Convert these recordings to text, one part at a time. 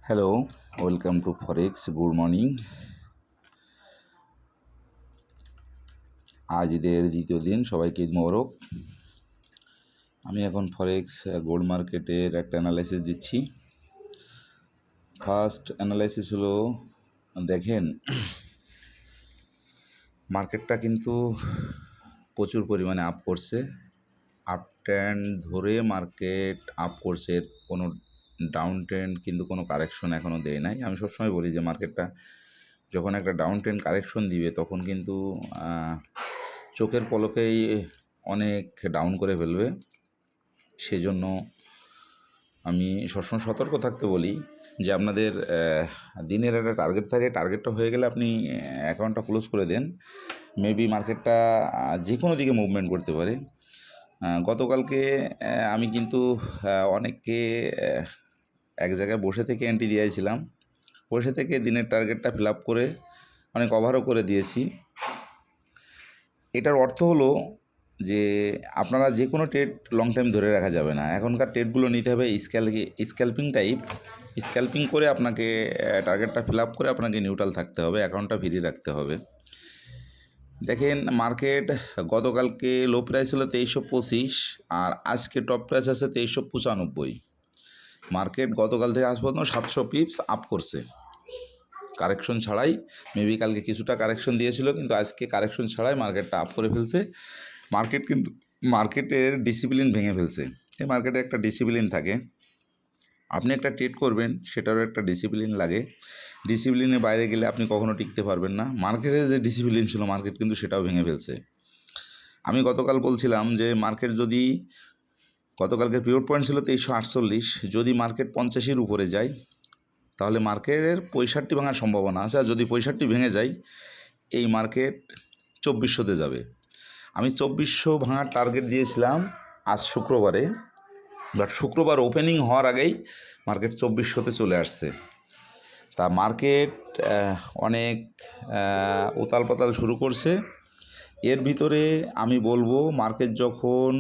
Hello, welcome to forex. Good morning. আজ ঈদের দ্বিতীয় দিন, সবাইকে ঈদ মোবারক। আমি এখন ফরেক্স গোল্ড মার্কেটের একটা অ্যানালাইসিস দিচ্ছি। ফার্স্ট অ্যানালাইসিস হলো, দেখেন মার্কেটটা কিন্তু প্রচুর পরিমাণে আপ করছে। আপ ট্রেন্ড ধরে মার্কেট আপ করছে, এর কোনো ডাউন ট্রেন্ড কিন্তু কোনো কারেকশন এখনও দেয় নাই। আমি সবসময় বলি যে মার্কেটটা যখন একটা ডাউন ট্রেন্ড কারেকশন দিবে তখন কিন্তু চোখের পলকেই অনেক ডাউন করে ফেলবে। সেজন্য আমি সবসময় সতর্ক থাকতে বলি যে আপনাদের দিনের একটা টার্গেট থাকে, টার্গেটটা হয়ে গেলে আপনি অ্যাকাউন্টটা ক্লোজ করে দেন। মেবি মার্কেটটা যে কোনো দিকে মুভমেন্ট করতে পারে। গতকালকে আমি কিন্তু অনেককে এক জায়গায় বসে থেকে এন্ট্রি দিয়েছিলাম, বসে থেকে দিনের টার্গেটটা ফিল আপ করে অনেক ওভারও করে দিয়েছি। এটার অর্থ হলো যে আপনারা যে কোনো ট্রেড লং টাইম ধরে রাখা যাবে না। এখনকার ট্রেডগুলো নিতে হবে স্ক্যাল্পিং টাইপ। স্ক্যাল্পিং করে আপনাকে টার্গেটটা ফিল আপ করে আপনাকে নিউট্রাল থাকতে হবে, অ্যাকাউন্টটা ফ্রি রাখতে হবে। দেখেন মার্কেট গতকালকে লো প্রাইস হলো 2325 আর আজকে টপ প্রাইস আছে 2395। মার্কেট গতকাল থেকে আজ পর্যন্ত 700 পিপস আপ করছে কারেকশন ছাড়াই। মেবি কালকে কিছুটা কারেকশন দিয়েছিল, কিন্তু আজকে কারেকশন ছাড়াই মার্কেটটা আপ করে ফেলছে। মার্কেট কিন্তু মার্কেটের ডিসিপ্লিন ভেঙে ফেলছে। এই মার্কেটে একটা ডিসিপ্লিন থাকে, আপনি একটা ট্রেড করবেন সেটারও একটা ডিসিপ্লিন লাগে। ডিসিপ্লিনের বাইরে গেলে আপনি কখনো টিকতে পারবেন না। মার্কেটের যে ডিসিপ্লিন ছিল মার্কেট কিন্তু সেটাও ভেঙে ফেলছে। আমি গতকাল বলছিলাম যে মার্কেট যদি গতকালকে পিভট পয়েন্ট ছিল 2348, যদি মার্কেট 50-এর উপরে যায় তাহলে মার্কেটের 65 ভাঙার সম্ভাবনা আছে। আর যদি 65 ভেঙে যায় এই মার্কেট 2400-তে যাবে। আমি 2400 ভাঙার টার্গেট দিয়েছিলাম আজ শুক্রবারে, বাট শুক্রবার ওপেনিং হওয়ার আগেই মার্কেট 2400-তে চলে আসছে। তা মার্কেট অনেক উতাল পাতাল শুরু করছে। এর ভিতরে আমি বলবো মার্কেট যখন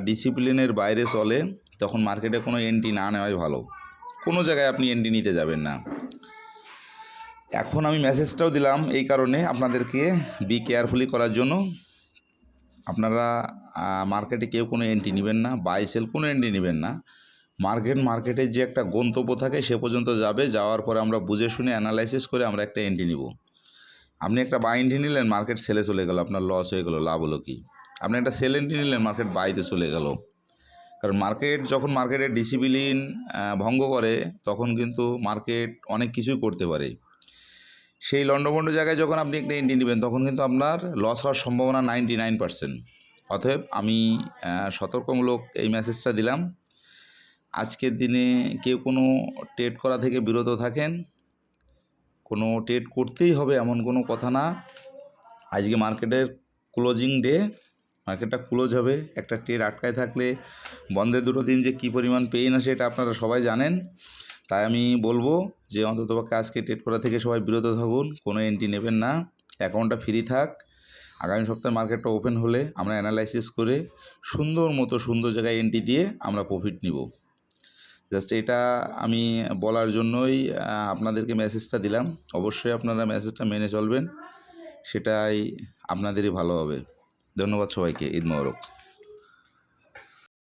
ডিসিপ্লিনের বাইরে চলে তখন মার্কেটে কোনো এন্ট্রি না নেওয়াই ভালো। কোনো জায়গায় আপনি এন্ট্রি নিতে যাবেন না। এখন আমি মেসেজটাও দিলাম এই কারণে আপনাদেরকে বি কেয়ারফুলি করার জন্য। আপনারা মার্কেটে কেউ কোনো এন্ট্রি নেবেন না, বাই সেল কোনো এন্ট্রি নেবেন না। মার্কেটের যে একটা গন্তব্য থাকে সে পর্যন্ত যাবে, যাওয়ার পরে আমরা বুঝে শুনে অ্যানালাইসিস করে আমরা একটা এন্ট্রি নিব। আপনি একটা বাই এন্ট্রি নিলেন, মার্কেট সেলে চলে গেল, আপনার লস হয়ে গেল, লাভ হলো কি? আপনি একটা সেল এন্ট্রি নিলেন, মার্কেট বাইতে চলে গেল। কারণ মার্কেট যখন মার্কেটের ডিসিপ্লিন ভঙ্গ করে তখন কিন্তু মার্কেট অনেক কিছুই করতে পারে। সেই লন্ডভন্ড জায়গায় যখন আপনি একটা এন্ট্রি নেবেন তখন কিন্তু আপনার লস হওয়ার সম্ভাবনা 99%। অতএব আমি সতর্কমূলক এই মেসেজটা দিলাম। আজকের দিনে কেউ কোনো ট্রেড করা থেকে বিরত থাকেন। কোনো ট্রেড করতেই হবে এমন কোনো কথা না। আজকে মার্কেটের ক্লোজিং ডে, মার্কেটটা ক্লোজ হবে। একটা ট্রেড আটকায় থাকলে বন্ধের দুটো দিন যে কী পরিমাণ পেইন আসে এটা আপনারা সবাই জানেন। তাই আমি বলবো যে অন্ততপক্ষে আজকে ট্রেড করা থেকে সবাই বিরত থাকুন, কোনো এন্ট্রি নেবেন না, অ্যাকাউন্টটা ফ্রি থাক। আগামী সপ্তাহে মার্কেটটা ওপেন হলে আমরা অ্যানালাইসিস করে সুন্দর জায়গায় এন্ট্রি দিয়ে আমরা প্রফিট নিব। জাস্ট এটা আমি বলার জন্যই আপনাদেরকে মেসেজটা দিলাম। অবশ্যই আপনারা মেসেজটা মেনে চলবেন, সেটাই আপনাদেরই ভালো হবে। ধন্যবাদ সবাইকে। ঈদ মোবারক।